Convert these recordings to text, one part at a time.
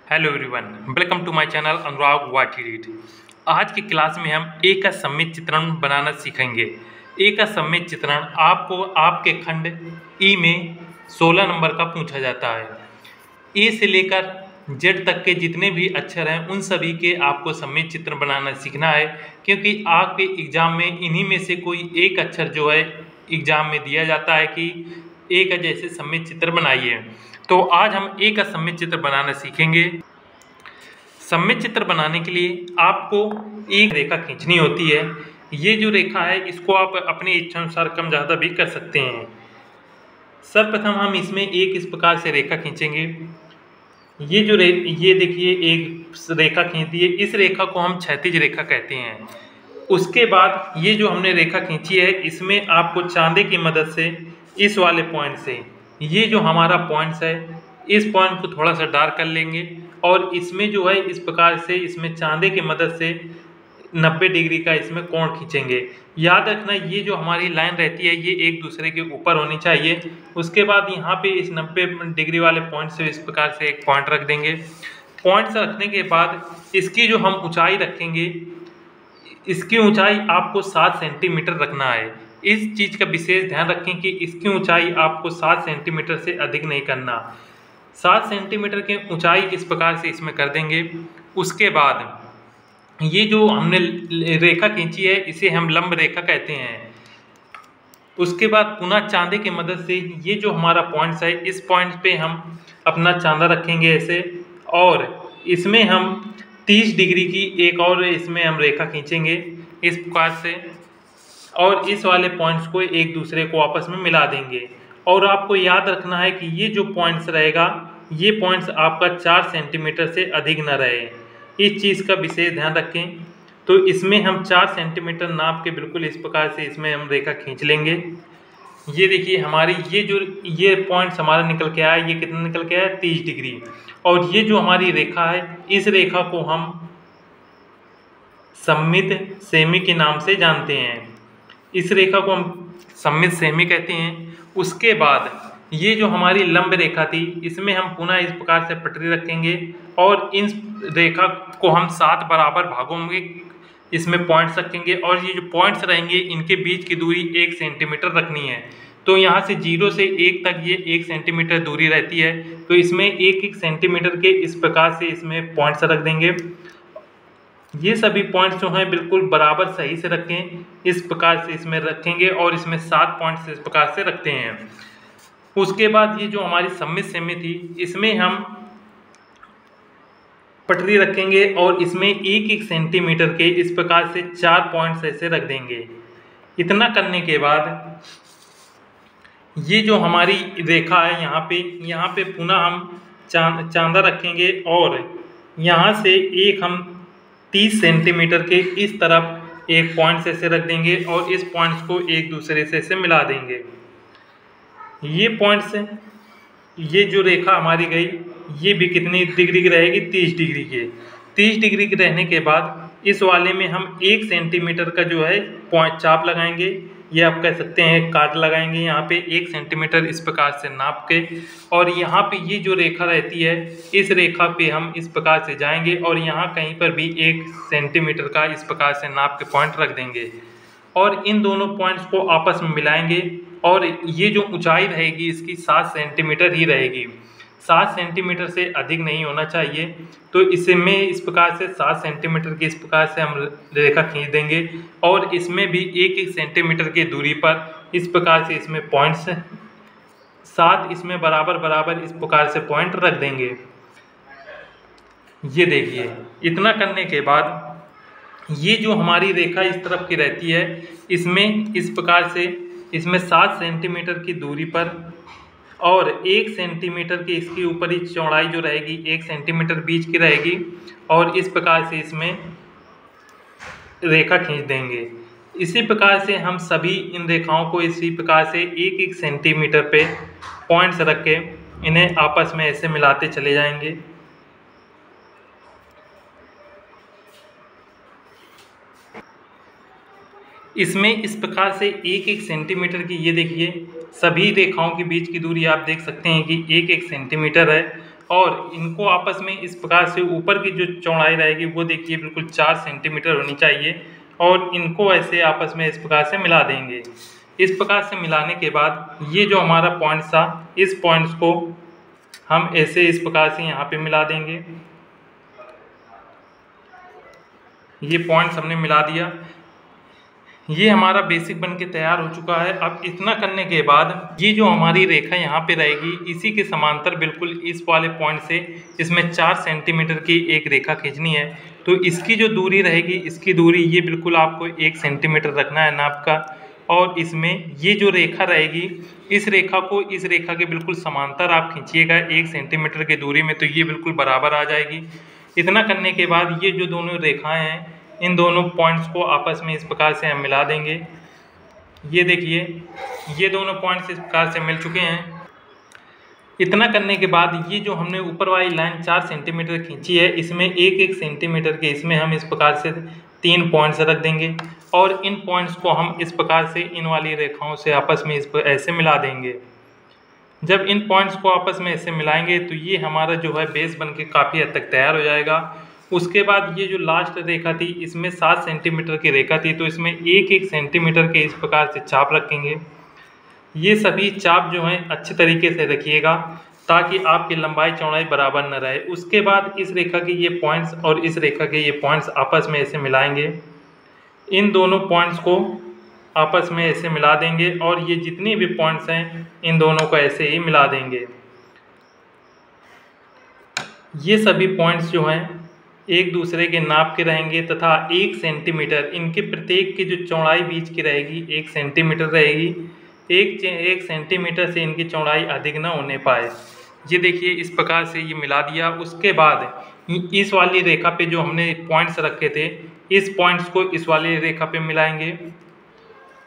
Hello everyone, welcome to my channel Anurag वाटी रीड। आज की क्लास में हम ए का सममित चित्रण बनाना सीखेंगे। ए का सममित चित्रण आपको आपके खंड ई में 16 नंबर का पूछा जाता है। ए से लेकर जेड तक के जितने भी अक्षर हैं उन सभी के आपको सममित चित्र बनाना सीखना है, क्योंकि आपके एग्जाम में इन्हीं में से कोई एक अक्षर जो है एग्जाम में दिया जाता है कि ए का जैसे सममित चित्र बनाइए। तो आज हम ए का सममित चित्र बनाना सीखेंगे। सममित चित्र बनाने के लिए आपको एक रेखा खींचनी होती है। ये जो रेखा है इसको आप अपनी इच्छानुसार कम ज़्यादा भी कर सकते हैं। सर्वप्रथम हम इसमें एक इस प्रकार से रेखा खींचेंगे। ये देखिए एक रेखा खींच दी है। इस रेखा को हम क्षैतिज रेखा कहते हैं। उसके बाद ये जो हमने रेखा खींची है इसमें आपको चांदे की मदद से इस वाले पॉइंट से, ये जो हमारा पॉइंट्स है इस पॉइंट को थोड़ा सा डार्क कर लेंगे और इसमें जो है इस प्रकार से इसमें चांदे की मदद से 90 डिग्री का इसमें कोण खींचेंगे। याद रखना ये जो हमारी लाइन रहती है ये एक दूसरे के ऊपर होनी चाहिए। उसके बाद यहाँ पे इस 90 डिग्री वाले पॉइंट से इस प्रकार से एक पॉइंट रख देंगे। पॉइंट रखने के बाद इसकी जो हम ऊंचाई रखेंगे, इसकी ऊंचाई आपको 7 सेंटीमीटर रखना है। इस चीज़ का विशेष ध्यान रखें कि इसकी ऊंचाई आपको 7 सेंटीमीटर से अधिक नहीं करना। 7 सेंटीमीटर की ऊंचाई इस प्रकार से इसमें कर देंगे। उसके बाद ये जो हमने रेखा खींची है इसे हम लंब रेखा कहते हैं। उसके बाद पुनः चांदे की मदद से ये जो हमारा पॉइंट्स है इस पॉइंट पे हम अपना चांदा रखेंगे ऐसे, और इसमें हम 30 डिग्री की एक और इसमें हम रेखा खींचेंगे इस प्रकार से, और इस वाले पॉइंट्स को एक दूसरे को आपस में मिला देंगे। और आपको याद रखना है कि ये जो पॉइंट्स रहेगा ये पॉइंट्स आपका 4 सेंटीमीटर से अधिक न रहे। इस चीज़ का विशेष ध्यान रखें। तो इसमें हम 4 सेंटीमीटर नाप के बिल्कुल इस प्रकार से इसमें हम रेखा खींच लेंगे। ये देखिए हमारी ये पॉइंट्स हमारा निकल के आया। ये कितना निकल के आया? 30 डिग्री। और ये जो हमारी रेखा है इस रेखा को हम सममित सेमी के नाम से जानते हैं। इस रेखा को हम सममित सेमी कहते हैं। उसके बाद ये जो हमारी लंब रेखा थी इसमें हम पुनः इस प्रकार से पटरी रखेंगे और इन रेखा को हम 7 बराबर भागों में इसमें पॉइंट्स रखेंगे, और ये जो पॉइंट्स रहेंगे इनके बीच की दूरी 1 सेंटीमीटर रखनी है। तो यहाँ से 0 से 1 तक ये 1 सेंटीमीटर दूरी रहती है। तो इसमें 1-1 सेंटीमीटर के इस प्रकार से इसमें पॉइंट्स रख देंगे। ये सभी पॉइंट्स जो हैं बिल्कुल बराबर सही से रखें, इस प्रकार से इसमें रखेंगे और इसमें 7 पॉइंट्स इस प्रकार से रखते हैं। उसके बाद ये जो हमारी सममित सेमी थी इसमें हम पटरी रखेंगे और इसमें 1-1 सेंटीमीटर के इस प्रकार से 4 पॉइंट्स ऐसे रख देंगे। इतना करने के बाद ये जो हमारी रेखा है यहाँ पे पुनः हम चांदा रखेंगे और यहाँ से एक हम 30 सेंटीमीटर के इस तरफ एक पॉइंट्स ऐसे रख देंगे और इस पॉइंट्स को एक दूसरे से ऐसे मिला देंगे। ये पॉइंट्स, ये जो रेखा हमारी गई ये भी कितनी डिग्री की रहेगी? 30 डिग्री की। 30 डिग्री के रहने के बाद इस वाले में हम 1 सेंटीमीटर का जो है पॉइंट चाप लगाएंगे, ये आप कह सकते हैं काट लगाएंगे यहाँ पे 1 सेंटीमीटर इस प्रकार से नाप के। और यहाँ पे ये जो रेखा रहती है इस रेखा पे हम इस प्रकार से जाएंगे और यहाँ कहीं पर भी 1 सेंटीमीटर का इस प्रकार से नाप के पॉइंट रख देंगे और इन दोनों पॉइंट्स को आपस में मिलाएंगे। और ये जो ऊंचाई रहेगी इसकी 7 सेंटीमीटर ही रहेगी। 7 सेंटीमीटर से अधिक नहीं होना चाहिए। तो इसमें इस प्रकार से 7 सेंटीमीटर की इस प्रकार से हम रेखा खींच देंगे और इसमें भी 1-1 सेंटीमीटर की दूरी पर इस प्रकार से इसमें पॉइंट्स 7 इसमें बराबर इस प्रकार से पॉइंट रख देंगे। ये देखिए इतना करने के बाद ये जो हमारी रेखा इस तरफ की रहती है इसमें इस प्रकार से इसमें 7 सेंटीमीटर की दूरी पर और 1 सेंटीमीटर की इसकी ऊपर ही चौड़ाई जो रहेगी 1 सेंटीमीटर बीच की रहेगी और इस प्रकार से इसमें रेखा खींच देंगे। इसी प्रकार से हम सभी इन रेखाओं को इसी प्रकार से 1-1 सेंटीमीटर पे पॉइंट्स रख के इन्हें आपस में ऐसे मिलाते चले जाएंगे। इसमें इस प्रकार से 1-1 सेंटीमीटर की, ये देखिए सभी रेखाओं के बीच की दूरी आप देख सकते हैं कि 1-1 सेंटीमीटर है और इनको आपस में इस प्रकार से ऊपर की जो चौड़ाई रहेगी वो देखिए बिल्कुल 4 सेंटीमीटर होनी चाहिए, और इनको ऐसे आपस में इस प्रकार से मिला देंगे। इस प्रकार से मिलाने के बाद ये जो हमारा पॉइंट था, इस पॉइंट्स को हम ऐसे इस प्रकार से यहाँ पे मिला देंगे। ये पॉइंट्स हमने मिला दिया, ये हमारा बेसिक बन के तैयार हो चुका है। अब इतना करने के बाद ये जो हमारी रेखा यहाँ पे रहेगी, इसी के समांतर बिल्कुल इस वाले पॉइंट से इसमें 4 सेंटीमीटर की एक रेखा खींचनी है। तो इसकी जो दूरी रहेगी, इसकी दूरी ये बिल्कुल आपको 1 सेंटीमीटर रखना है नाप का। और इसमें ये जो रेखा रहेगी, इस रेखा को इस रेखा के बिल्कुल समांतर आप खींचिएगा 1 सेंटीमीटर की दूरी में, तो ये बिल्कुल बराबर आ जाएगी। इतना करने के बाद ये जो दोनों रेखाएं हैं, इन दोनों पॉइंट्स को आपस में इस प्रकार से हम मिला देंगे। ये देखिए, ये दोनों पॉइंट्स इस प्रकार से मिल चुके हैं। इतना करने के बाद ये जो हमने ऊपर वाली लाइन 4 सेंटीमीटर खींची है, इसमें 1-1 सेंटीमीटर के इसमें हम इस प्रकार से 3 पॉइंट्स रख देंगे, और इन पॉइंट्स को हम इस प्रकार से इन वाली रेखाओं से आपस में इस पर ऐसे मिला देंगे। जब इन पॉइंट्स को आपस में ऐसे मिलाएंगे तो ये हमारा जो है बेस बन के काफ़ी हद तक तैयार हो जाएगा। उसके बाद ये जो लास्ट रेखा थी, इसमें 7 सेंटीमीटर की रेखा थी, तो इसमें 1-1 सेंटीमीटर के इस प्रकार से चाप रखेंगे। ये सभी चाप जो हैं अच्छे तरीके से रखिएगा, ताकि आपकी लंबाई चौड़ाई बराबर न रहे। उसके बाद इस रेखा के ये पॉइंट्स और इस रेखा के ये पॉइंट्स आपस में ऐसे मिलाएंगे। इन दोनों पॉइंट्स को आपस में ऐसे मिला देंगे, और ये जितनी भी पॉइंट्स हैं इन दोनों को ऐसे ही मिला देंगे। ये सभी पॉइंट्स जो हैं एक दूसरे के नाप के रहेंगे, तथा 1 सेंटीमीटर इनके प्रत्येक की जो चौड़ाई बीच की रहेगी 1 सेंटीमीटर रहेगी। 1 सेंटीमीटर से इनकी चौड़ाई अधिक ना होने पाए। ये देखिए, इस प्रकार से ये मिला दिया। उसके बाद इस वाली रेखा पे जो हमने पॉइंट्स रखे थे, इस पॉइंट्स को इस वाली रेखा पे मिलाएंगे।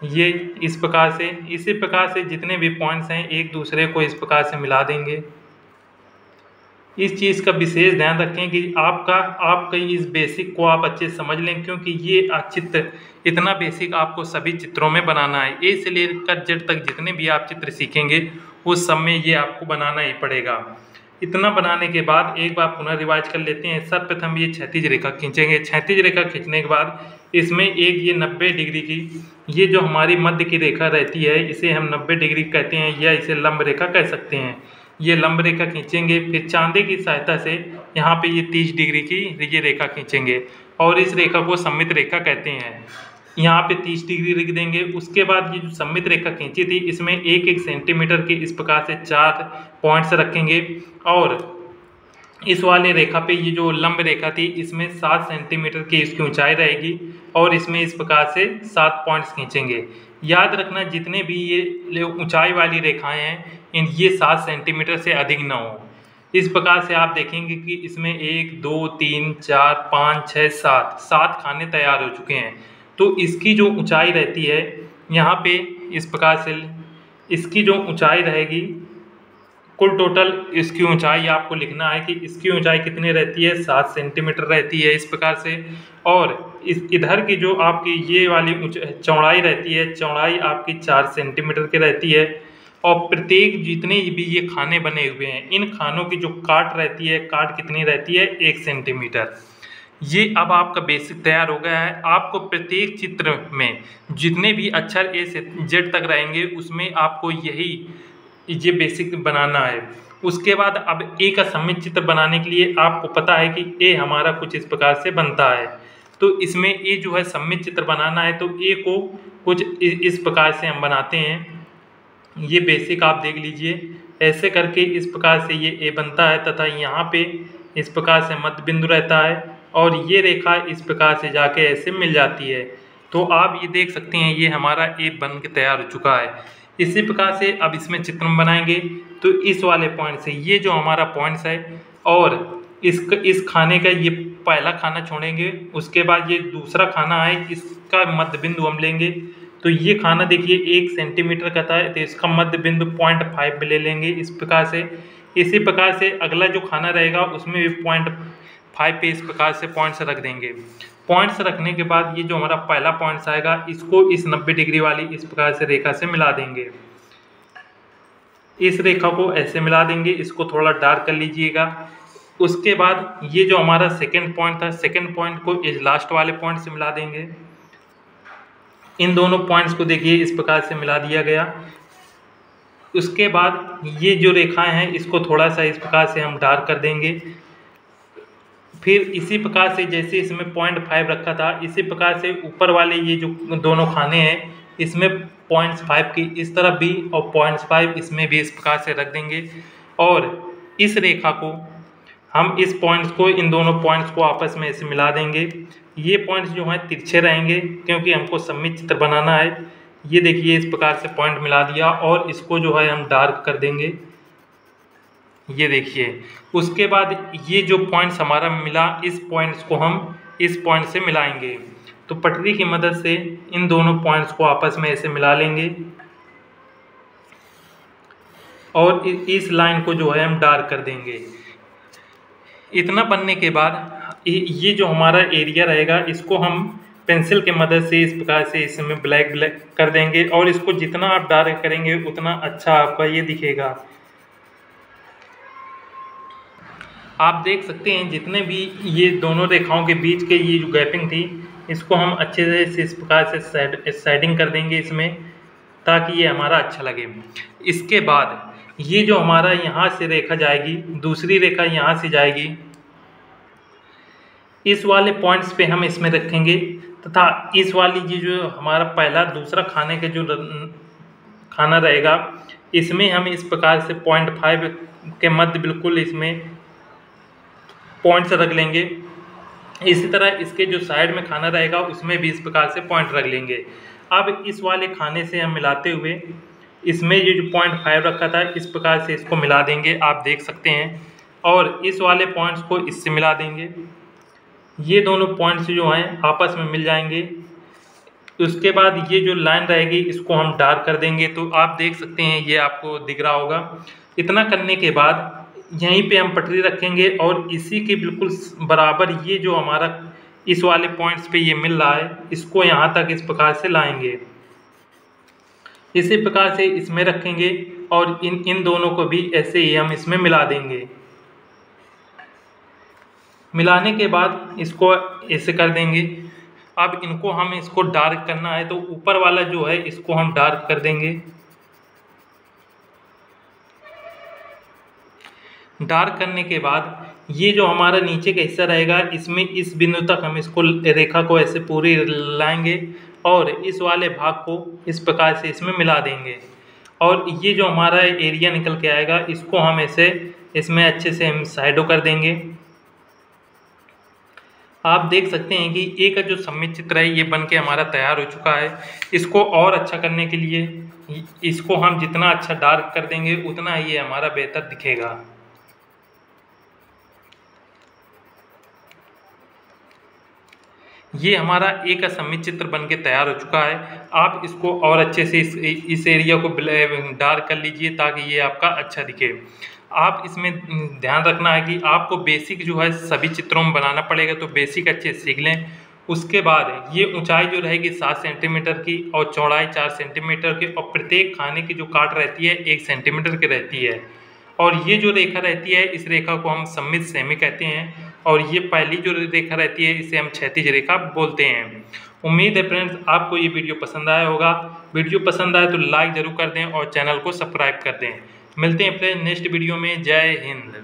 ये इस प्रकार से, इसी प्रकार से जितने भी पॉइंट्स हैं एक दूसरे को इस प्रकार से मिला देंगे। इस चीज़ का विशेष ध्यान रखें कि आपका इस बेसिक को आप अच्छे समझ लें, क्योंकि ये चित्र इतना बेसिक आपको सभी चित्रों में बनाना है। ए से लेकर जेड तक जितने भी आप चित्र सीखेंगे उस सब में ये आपको बनाना ही पड़ेगा। इतना बनाने के बाद एक बार पुनः रिवाइज कर लेते हैं। सर्वप्रथम ये क्षैतिज रेखा खींचेंगे। क्षैतिज रेखा खींचने के बाद इसमें एक ये 90 डिग्री की, ये जो हमारी मध्य की रेखा रहती है, इसे हम 90 डिग्री कहते हैं, या इसे लंब रेखा कह सकते हैं। ये लंब रेखा खींचेंगे। फिर चांदे की सहायता से यहाँ पे ये 30 डिग्री की ये रेखा खींचेंगे, और इस रेखा को सममित रेखा कहते हैं। यहाँ पे 30 डिग्री लिख देंगे। उसके बाद ये जो सममित रेखा खींची थी, इसमें 1-1 सेंटीमीटर के इस प्रकार से 4 पॉइंट्स रखेंगे, और इस वाले रेखा पे ये जो लंब रेखा थी, इसमें 7 सेंटीमीटर की इसकी ऊंचाई रहेगी, और इसमें इस प्रकार से 7 पॉइंट्स खींचेंगे। याद रखना, जितने भी ये ऊंचाई वाली रेखाएं हैं, ये 7 सेंटीमीटर से अधिक न हो। इस प्रकार से आप देखेंगे कि इसमें 1, 2, 3, 4, 5, 6, 7 खाने तैयार हो चुके हैं। तो इसकी जो ऊंचाई रहती है यहाँ पे इस प्रकार से, इसकी जो ऊंचाई रहेगी, कुल टोटल इसकी ऊंचाई आपको लिखना है कि इसकी ऊंचाई कितनी रहती है, 7 सेंटीमीटर रहती है इस प्रकार से। और इस इधर की जो आपकी ये वाली चौड़ाई रहती है, चौड़ाई आपकी 4 सेंटीमीटर की रहती है। और प्रत्येक जितने भी ये खाने बने हुए हैं, इन खानों की जो काट रहती है, काट कितनी रहती है, 1 सेंटीमीटर। ये अब आपका बेसिक तैयार हो गया है। आपको प्रत्येक चित्र में जितने भी अक्षर ए से जेड तक रहेंगे, उसमें आपको यही ये बेसिक बनाना है। उसके बाद अब ए का सममित चित्र बनाने के लिए आपको पता है कि ए हमारा कुछ इस प्रकार से बनता है। तो इसमें ए जो है सममित चित्र बनाना है, तो ए को कुछ इस प्रकार से हम बनाते हैं। ये बेसिक आप देख लीजिए, ऐसे करके इस प्रकार से ये ए बनता है, तथा यहाँ पे इस प्रकार से मध्य बिंदु रहता है, और ये रेखा इस प्रकार से जाके ऐसे मिल जाती है। तो आप ये देख सकते हैं, ये हमारा ए बन के तैयार हो चुका है। इसी प्रकार से अब इसमें चित्र बनाएंगे, तो इस वाले पॉइंट से ये जो हमारा पॉइंट्स है, और इस खाने का ये पहला खाना छोड़ेंगे। उसके बाद ये दूसरा खाना है, इसका मध्य बिंदु हम लेंगे। तो ये खाना देखिए 1 सेंटीमीटर का था, तो इसका मध्य बिंदु 0.5 ले लेंगे इस प्रकार से। इसी प्रकार से अगला जो खाना रहेगा उसमें भी 0.5 पे इस प्रकार से पॉइंट्स रख देंगे। पॉइंट्स रखने के बाद ये जो हमारा पहला पॉइंट्स आएगा, इसको इस 90 डिग्री वाली इस प्रकार से रेखा से मिला देंगे। इस रेखा को ऐसे मिला देंगे, इसको थोड़ा डार्क कर लीजिएगा। उसके बाद ये जो हमारा सेकंड पॉइंट था, सेकंड पॉइंट को इस लास्ट वाले पॉइंट से मिला देंगे। इन दोनों पॉइंट्स को देखिए इस प्रकार से मिला दिया गया। उसके बाद ये जो रेखाएं हैं इसको थोड़ा सा इस प्रकार से हम डार्क कर देंगे। फिर इसी प्रकार से जैसे इसमें 0.5 रखा था, इसी प्रकार से ऊपर वाले ये जो दोनों खाने हैं इसमें 0.5 की इस तरफ भी और 0.5 इसमें भी इस प्रकार से रख देंगे। और इस रेखा को हम इस पॉइंट्स को, इन दोनों पॉइंट्स को आपस में ऐसे मिला देंगे। ये पॉइंट्स जो हैं तिरछे रहेंगे क्योंकि हमको सममित चित्र बनाना है। ये देखिए इस प्रकार से पॉइंट मिला दिया और इसको जो है हम डार्क कर देंगे, ये देखिए। उसके बाद ये जो पॉइंट्स हमारा मिला, इस पॉइंट्स को हम इस पॉइंट से मिलाएंगे। तो पटरी की मदद से इन दोनों पॉइंट्स को आपस में ऐसे मिला लेंगे और इस लाइन को जो है हम डार्क कर देंगे। इतना बनने के बाद ये जो हमारा एरिया रहेगा इसको हम पेंसिल के मदद से इस प्रकार से इसमें ब्लैक कर देंगे और इसको जितना आप डार्क करेंगे उतना अच्छा आपका ये दिखेगा। आप देख सकते हैं जितने भी ये दोनों रेखाओं के बीच के ये जो गैपिंग थी इसको हम अच्छे से इस प्रकार से शेडिंग कर देंगे इसमें, ताकि ये हमारा अच्छा लगे। इसके बाद ये जो हमारा यहाँ से रेखा जाएगी, दूसरी रेखा यहाँ से जाएगी, इस वाले पॉइंट्स पे हम इसमें रखेंगे तथा इस वाली ये जो हमारा पहला दूसरा खाने का जो खाना रहेगा इसमें हम इस प्रकार से 0.5 के मध्य बिल्कुल इसमें पॉइंट्स रख लेंगे। इसी तरह इसके जो साइड में खाना रहेगा उसमें भी इस प्रकार से पॉइंट रख लेंगे। अब इस वाले खाने से हम मिलाते हुए इसमें ये जो 0.5 रखा था इस प्रकार से इसको मिला देंगे, आप देख सकते हैं। और इस वाले पॉइंट्स को इससे मिला देंगे, ये दोनों पॉइंट्स जो हैं आपस में मिल जाएंगे। उसके बाद ये जो लाइन रहेगी इसको हम डार्क कर देंगे, तो आप देख सकते हैं ये आपको दिख रहा होगा। इतना करने के बाद यहीं पे हम पटरी रखेंगे और इसी के बिल्कुल बराबर ये जो हमारा इस वाले पॉइंट्स पे ये मिल रहा है इसको यहाँ तक इस प्रकार से लाएंगे, इसी प्रकार से इसमें रखेंगे और इन दोनों को भी ऐसे ही हम इसमें मिला देंगे। मिलाने के बाद इसको ऐसे कर देंगे। अब इनको हम इसको डार्क करना है तो ऊपर वाला जो है इसको हम डार्क कर देंगे। डार्क करने के बाद ये जो हमारा नीचे का हिस्सा रहेगा इसमें इस बिंदु तक हम इसको रेखा को ऐसे पूरी लाएंगे और इस वाले भाग को इस प्रकार से इसमें मिला देंगे। और ये जो हमारा एरिया निकल के आएगा इसको हम ऐसे इसमें अच्छे से हम साइडों कर देंगे। आप देख सकते हैं कि एक जो सममित चित्र है ये बन के हमारा तैयार हो चुका है। इसको और अच्छा करने के लिए इसको हम जितना अच्छा डार्क कर देंगे उतना ये हमारा बेहतर दिखेगा। ये हमारा एक असमित चित्र बनके तैयार हो चुका है। आप इसको और अच्छे से इस एरिया को डार्क कर लीजिए ताकि ये आपका अच्छा दिखे। आप इसमें ध्यान रखना है कि आपको बेसिक जो है सभी चित्रों में बनाना पड़ेगा, तो बेसिक अच्छे सीख लें। उसके बाद ये ऊंचाई जो रहेगी 7 सेंटीमीटर की और चौड़ाई 4 सेंटीमीटर की और प्रत्येक खाने की जो काट रहती है 1 सेंटीमीटर की रहती है। और ये जो रेखा रहती है इस रेखा को हम सममित सेमी कहते हैं और ये पहली जो रेखा रहती है इसे हम क्षैतिज रेखा बोलते हैं। उम्मीद है फ्रेंड्स आपको ये वीडियो पसंद आया होगा। वीडियो पसंद आए तो लाइक ज़रूर कर दें और चैनल को सब्सक्राइब कर दें। मिलते हैं फ्रेंड्स नेक्स्ट वीडियो में। जय हिंद।